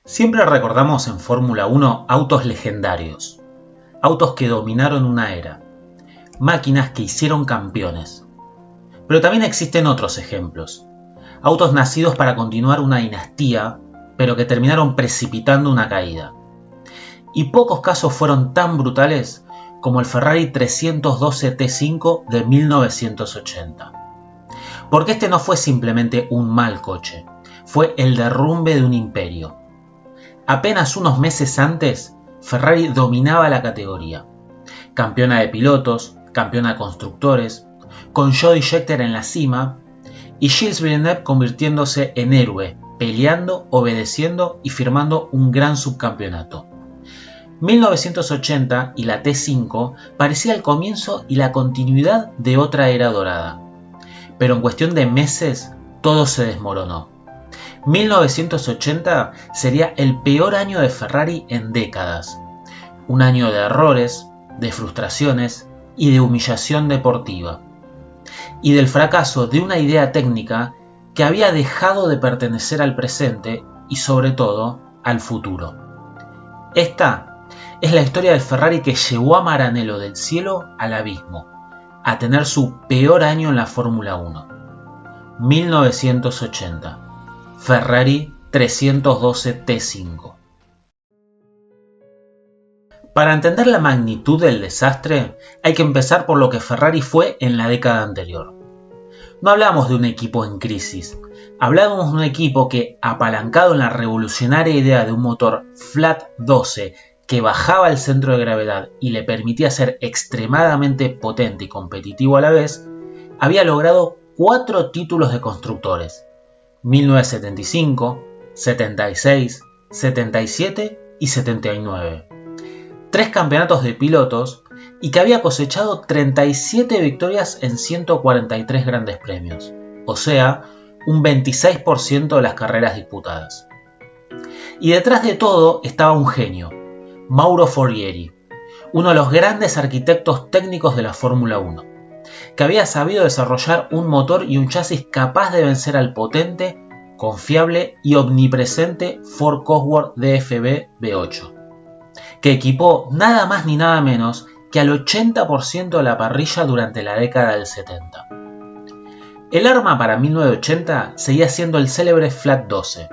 Siempre recordamos en Fórmula 1 autos legendarios, autos que dominaron una era, máquinas que hicieron campeones. Pero también existen otros ejemplos, autos nacidos para continuar una dinastía, pero que terminaron precipitando una caída. Y pocos casos fueron tan brutales como el Ferrari 312 T5 de 1980. Porque este no fue simplemente un mal coche, fue el derrumbe de un imperio. Apenas unos meses antes, Ferrari dominaba la categoría. Campeona de pilotos, campeona de constructores, con Jody Scheckter en la cima y Gilles Villeneuve convirtiéndose en héroe, peleando, obedeciendo y firmando un gran subcampeonato. 1980 y la T5 parecía el comienzo y la continuidad de otra era dorada. Pero en cuestión de meses, todo se desmoronó. 1980 sería el peor año de Ferrari en décadas. Un año de errores, de frustraciones y de humillación deportiva. Y del fracaso de una idea técnica que había dejado de pertenecer al presente y sobre todo al futuro. Esta es la historia del Ferrari que llevó a Maranello del cielo al abismo, a tener su peor año en la Fórmula 1. 1980. Ferrari 312 T5. Para entender la magnitud del desastre, hay que empezar por lo que Ferrari fue en la década anterior. No hablamos de un equipo en crisis, hablamos de un equipo que, apalancado en la revolucionaria idea de un motor Flat 12 que bajaba el centro de gravedad y le permitía ser extremadamente potente y competitivo a la vez, había logrado 4 títulos de constructores: 1975, 76, 77 y 79. 3 campeonatos de pilotos y que había cosechado 37 victorias en 143 grandes premios, o sea, un 26% de las carreras disputadas. Y detrás de todo estaba un genio, Mauro Forghieri, uno de los grandes arquitectos técnicos de la Fórmula 1, que había sabido desarrollar un motor y un chasis capaz de vencer al potente, confiable y omnipresente Ford Cosworth DFB V8, que equipó nada más ni nada menos que al 80% de la parrilla durante la década del 70. El arma para 1980 seguía siendo el célebre Flat 12,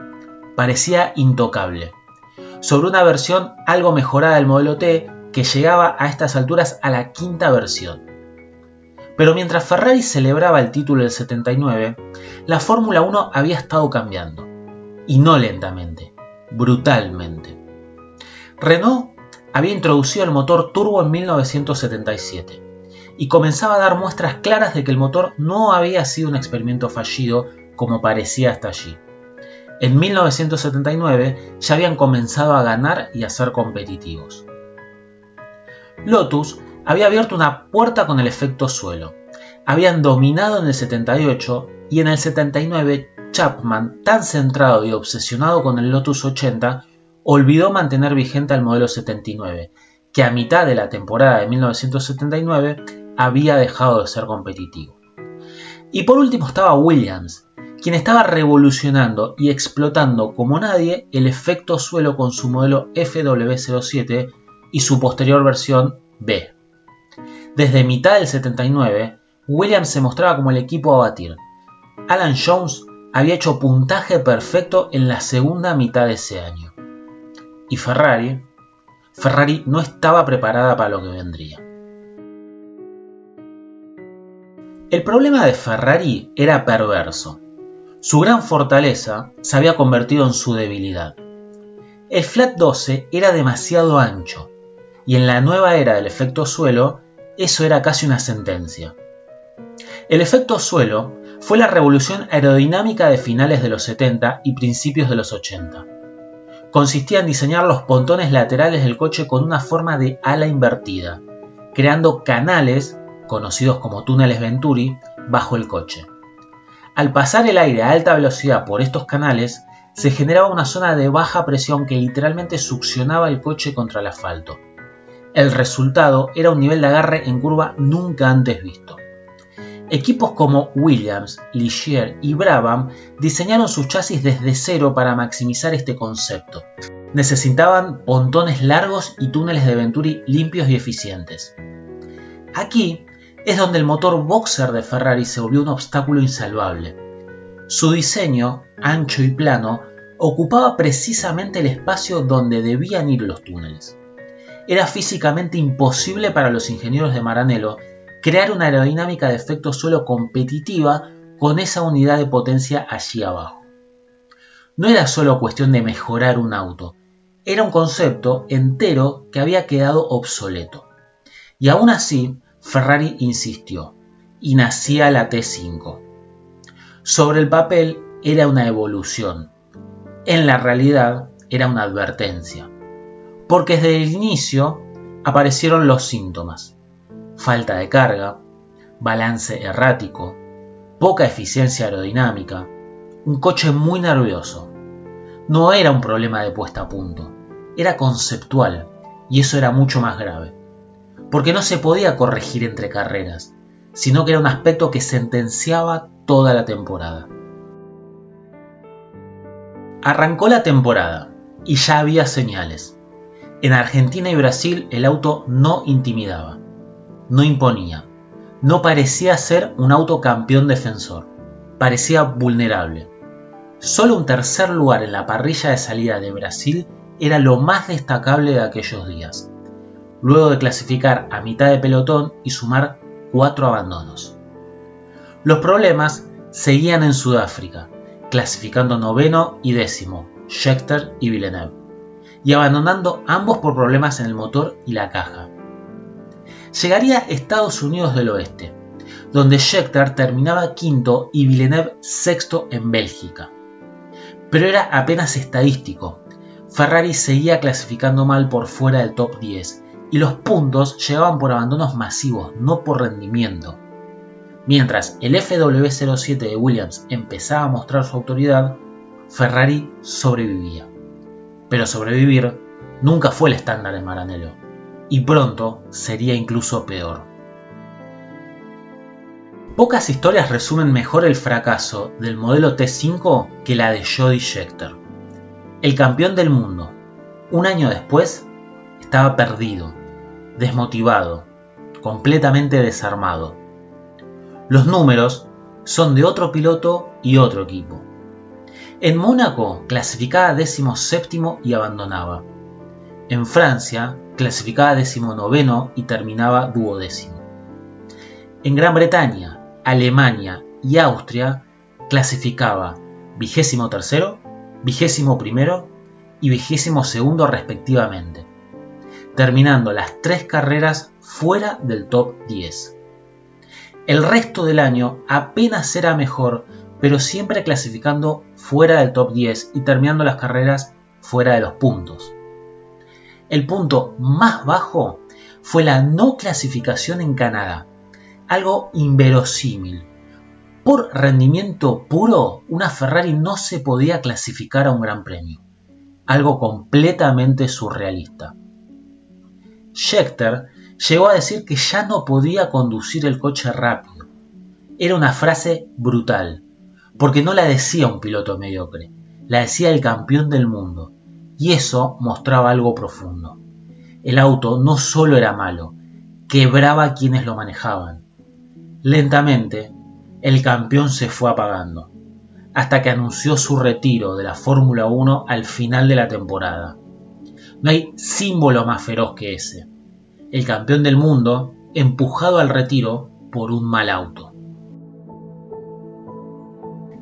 parecía intocable, sobre una versión algo mejorada del modelo T que llegaba a estas alturas a la 5ª versión. Pero mientras Ferrari celebraba el título del 79, la Fórmula 1 había estado cambiando, y no lentamente, brutalmente. Renault había introducido el motor turbo en 1977 y comenzaba a dar muestras claras de que el motor no había sido un experimento fallido como parecía hasta allí. En 1979 ya habían comenzado a ganar y a ser competitivos. Lotus había abierto una puerta con el efecto suelo. Habían dominado en el 78 y en el 79 Chapman, tan centrado y obsesionado con el Lotus 80, olvidó mantener vigente al modelo 79, que a mitad de la temporada de 1979 había dejado de ser competitivo. Y por último estaba Williams, quien estaba revolucionando y explotando como nadie el efecto suelo con su modelo FW07 y su posterior versión B. Desde mitad del 79, Williams se mostraba como el equipo a batir. Alan Jones había hecho puntaje perfecto en la segunda mitad de ese año. Y Ferrari no estaba preparada para lo que vendría. El problema de Ferrari era perverso. Su gran fortaleza se había convertido en su debilidad. El Flat 12 era demasiado ancho, y en la nueva era del efecto suelo, eso era casi una sentencia. El efecto suelo fue la revolución aerodinámica de finales de los 70 y principios de los 80. Consistía en diseñar los pontones laterales del coche con una forma de ala invertida, creando canales, conocidos como túneles Venturi, bajo el coche. Al pasar el aire a alta velocidad por estos canales, se generaba una zona de baja presión que literalmente succionaba el coche contra el asfalto. El resultado era un nivel de agarre en curva nunca antes visto. Equipos como Williams, Ligier y Brabham diseñaron sus chasis desde cero para maximizar este concepto. Necesitaban pontones largos y túneles de Venturi limpios y eficientes. Aquí es donde el motor boxer de Ferrari se volvió un obstáculo insalvable. Su diseño, ancho y plano, ocupaba precisamente el espacio donde debían ir los túneles. Era físicamente imposible para los ingenieros de Maranello crear una aerodinámica de efecto suelo competitiva con esa unidad de potencia allí abajo. No era solo cuestión de mejorar un auto, era un concepto entero que había quedado obsoleto. Y aún así, Ferrari insistió, y nacía la T5. Sobre el papel era una evolución, en la realidad era una advertencia, porque desde el inicio aparecieron los síntomas: falta de carga, balance errático, poca eficiencia aerodinámica, un coche muy nervioso. No era un problema de puesta a punto, era conceptual, y eso era mucho más grave, porque no se podía corregir entre carreras, sino que era un aspecto que sentenciaba toda la temporada. Arrancó la temporada, y ya había señales. En Argentina y Brasil el auto no intimidaba, no imponía, no parecía ser un auto campeón defensor, parecía vulnerable. Solo un tercer lugar en la parrilla de salida de Brasil era lo más destacable de aquellos días, luego de clasificar a mitad de pelotón y sumar 4 abandonos. Los problemas seguían en Sudáfrica, clasificando noveno y décimo, Scheckter y Villeneuve, y abandonando ambos por problemas en el motor y la caja. Llegaría a Estados Unidos del Oeste, donde Scheckter terminaba quinto y Villeneuve sexto en Bélgica. Pero era apenas estadístico. Ferrari seguía clasificando mal por fuera del top 10 y los puntos llegaban por abandonos masivos, no por rendimiento. Mientras el FW07 de Williams empezaba a mostrar su autoridad, Ferrari sobrevivía. Pero sobrevivir nunca fue el estándar en Maranello, y pronto sería incluso peor. Pocas historias resumen mejor el fracaso del modelo T5 que la de Jody Scheckter. El campeón del mundo, un año después, estaba perdido, desmotivado, completamente desarmado. Los números son de otro piloto y otro equipo. En Mónaco clasificaba 17º y abandonaba. En Francia clasificaba 19º y terminaba 12º. En Gran Bretaña, Alemania y Austria clasificaba 23º, 21º y 22º respectivamente, terminando las 3 carreras fuera del top 10. El resto del año apenas era mejor, pero siempre clasificando fuera del top 10 y terminando las carreras fuera de los puntos. El punto más bajo fue la no clasificación en Canadá, algo inverosímil. Por rendimiento puro, una Ferrari no se podía clasificar a un Gran Premio, algo completamente surrealista. Scheckter llegó a decir que ya no podía conducir el coche rápido. Era una frase brutal, porque no la decía un piloto mediocre, la decía el campeón del mundo, y eso mostraba algo profundo. El auto no solo era malo, quebraba a quienes lo manejaban. Lentamente, el campeón se fue apagando, hasta que anunció su retiro de la Fórmula 1 al final de la temporada. No hay símbolo más feroz que ese. El campeón del mundo empujado al retiro por un mal auto.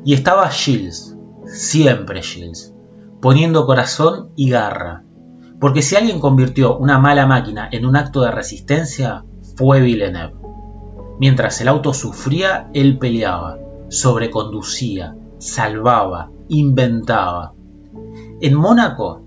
Y estaba Gilles, siempre Gilles, poniendo corazón y garra. Porque si alguien convirtió una mala máquina en un acto de resistencia, fue Villeneuve. Mientras el auto sufría, él peleaba, sobreconducía, salvaba, inventaba. En Mónaco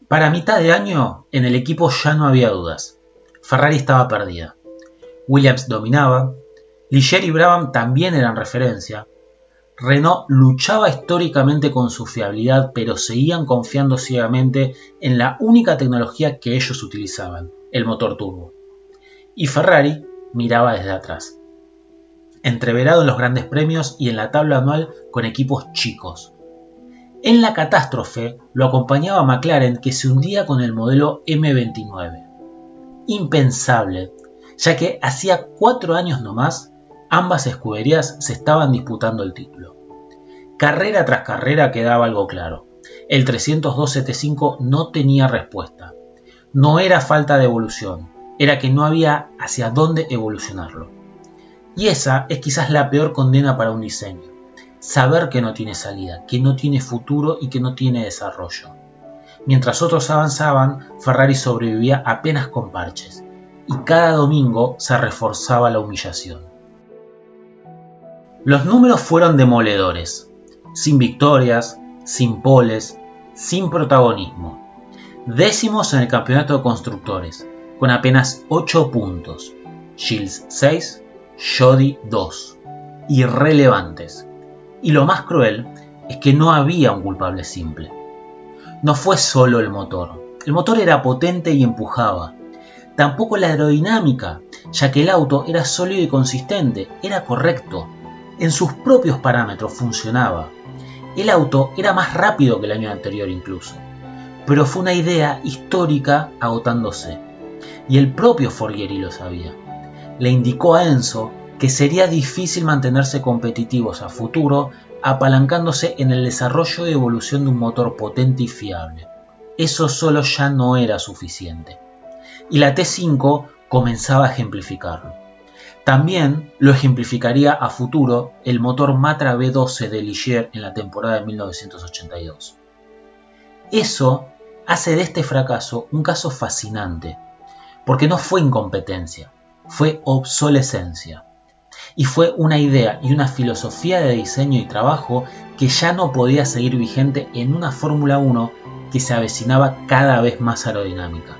Para mitad de año, en el equipo ya no había dudas. Ferrari estaba perdida. Williams dominaba, Ligier y Brabham también eran referencia. Renault luchaba históricamente con su fiabilidad, pero seguían confiando ciegamente en la única tecnología que ellos utilizaban, el motor turbo. Y Ferrari miraba desde atrás, entreverado en los grandes premios y en la tabla anual con equipos chicos. En la catástrofe lo acompañaba McLaren, que se hundía con el modelo M29. Impensable, ya que hacía 4 años nomás ambas escuderías se estaban disputando el título. Carrera tras carrera quedaba algo claro: el 302.75 no tenía respuesta. No era falta de evolución, era que no había hacia dónde evolucionarlo. Y esa es quizás la peor condena para un diseño: saber que no tiene salida, que no tiene futuro y que no tiene desarrollo. Mientras otros avanzaban, Ferrari sobrevivía apenas con parches, y cada domingo se reforzaba la humillación. Los números fueron demoledores: sin victorias, sin poles, sin protagonismo. Décimos en el campeonato de constructores, con apenas 8 puntos. Shields 6, Jody 2. Irrelevantes. Y lo más cruel es que no había un culpable simple. No fue solo el motor. El motor era potente y empujaba. Tampoco la aerodinámica, ya que el auto era sólido y consistente, era correcto. En sus propios parámetros funcionaba. El auto era más rápido que el año anterior incluso. Pero fue una idea histórica agotándose. Y el propio Forghieri lo sabía. Le indicó a Enzo que sería difícil mantenerse competitivos a futuro apalancándose en el desarrollo y evolución de un motor potente y fiable. Eso solo ya no era suficiente. Y la T5 comenzaba a ejemplificarlo. También lo ejemplificaría a futuro el motor Matra V12 de Ligier en la temporada de 1982. Eso hace de este fracaso un caso fascinante, porque no fue incompetencia, fue obsolescencia. Y fue una idea y una filosofía de diseño y trabajo que ya no podía seguir vigente en una Fórmula 1 que se avecinaba cada vez más aerodinámica.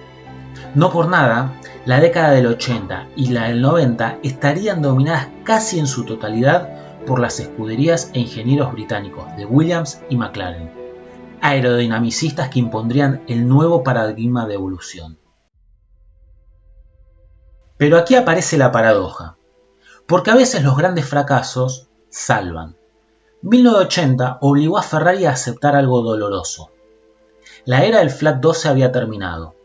No por nada, la década del 80 y la del 90 estarían dominadas casi en su totalidad por las escuderías e ingenieros británicos de Williams y McLaren, aerodinamicistas que impondrían el nuevo paradigma de evolución. Pero aquí aparece la paradoja, porque a veces los grandes fracasos salvan. 1980 obligó a Ferrari a aceptar algo doloroso. La era del Flat 12 había terminado,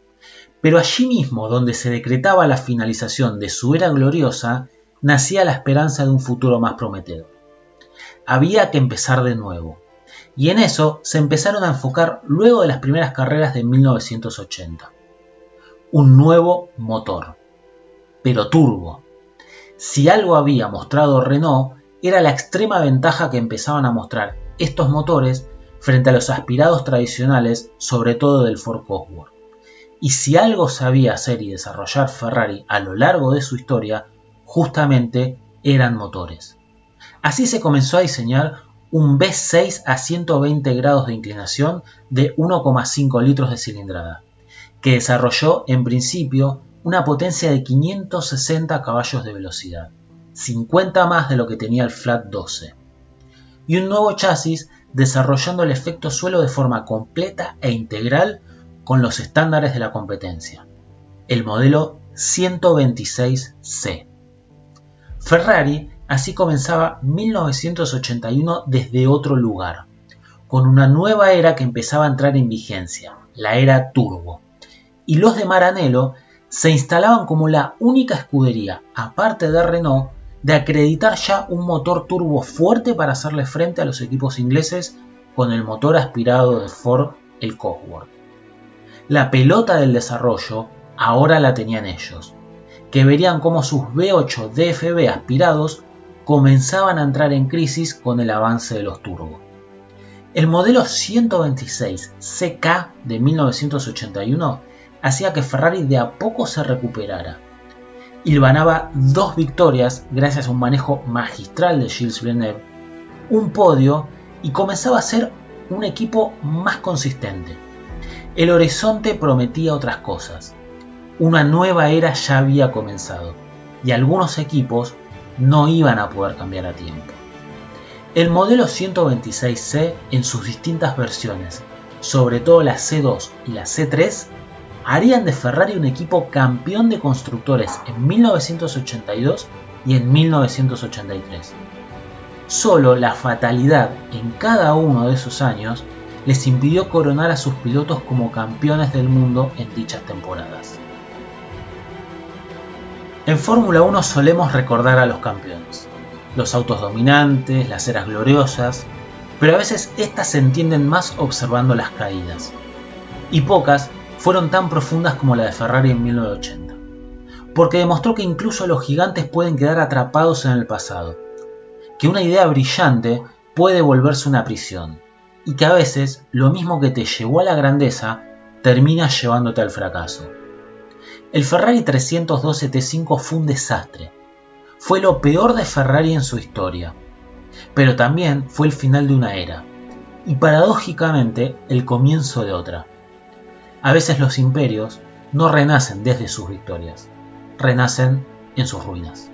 pero allí mismo donde se decretaba la finalización de su era gloriosa, nacía la esperanza de un futuro más prometedor. Había que empezar de nuevo, y en eso se empezaron a enfocar luego de las primeras carreras de 1980. Un nuevo motor, pero turbo. Si algo había mostrado Renault, era la extrema ventaja que empezaban a mostrar estos motores frente a los aspirados tradicionales, sobre todo del Ford Cosworth. Y si algo sabía hacer y desarrollar Ferrari a lo largo de su historia, justamente eran motores. Así se comenzó a diseñar un V6 a 120 grados de inclinación de 1,5 litros de cilindrada, que desarrolló en principio una potencia de 560 caballos de velocidad, 50 más de lo que tenía el Flat 12, y un nuevo chasis desarrollando el efecto suelo de forma completa e integral con los estándares de la competencia, el modelo 126C. Ferrari así comenzaba 1981 desde otro lugar, con una nueva era que empezaba a entrar en vigencia, la era turbo, y los de Maranello se instalaban como la única escudería, aparte de Renault, de acreditar ya un motor turbo fuerte para hacerle frente a los equipos ingleses con el motor aspirado de Ford, el Cosworth. La pelota del desarrollo ahora la tenían ellos, que verían cómo sus V8 DFB aspirados comenzaban a entrar en crisis con el avance de los turbos. El modelo 126 CK de 1981 hacía que Ferrari de a poco se recuperara. Hilvanaba 2 victorias gracias a un manejo magistral de Gilles Villeneuve, un podio, y comenzaba a ser un equipo más consistente. El horizonte prometía otras cosas. Una nueva era ya había comenzado y algunos equipos no iban a poder cambiar a tiempo. El modelo 126C en sus distintas versiones, sobre todo la C2 y la C3, harían de Ferrari un equipo campeón de constructores en 1982 y en 1983. Solo la fatalidad en cada uno de esos años les impidió coronar a sus pilotos como campeones del mundo en dichas temporadas. En Fórmula 1 solemos recordar a los campeones, los autos dominantes, las eras gloriosas, pero a veces estas se entienden más observando las caídas, y pocas fueron tan profundas como la de Ferrari en 1980, porque demostró que incluso los gigantes pueden quedar atrapados en el pasado, que una idea brillante puede volverse una prisión, y que a veces lo mismo que te llevó a la grandeza termina llevándote al fracaso. El Ferrari 312 T5 fue un desastre. Fue lo peor de Ferrari en su historia, pero también fue el final de una era, y paradójicamente el comienzo de otra. A veces los imperios no renacen desde sus victorias, renacen en sus ruinas.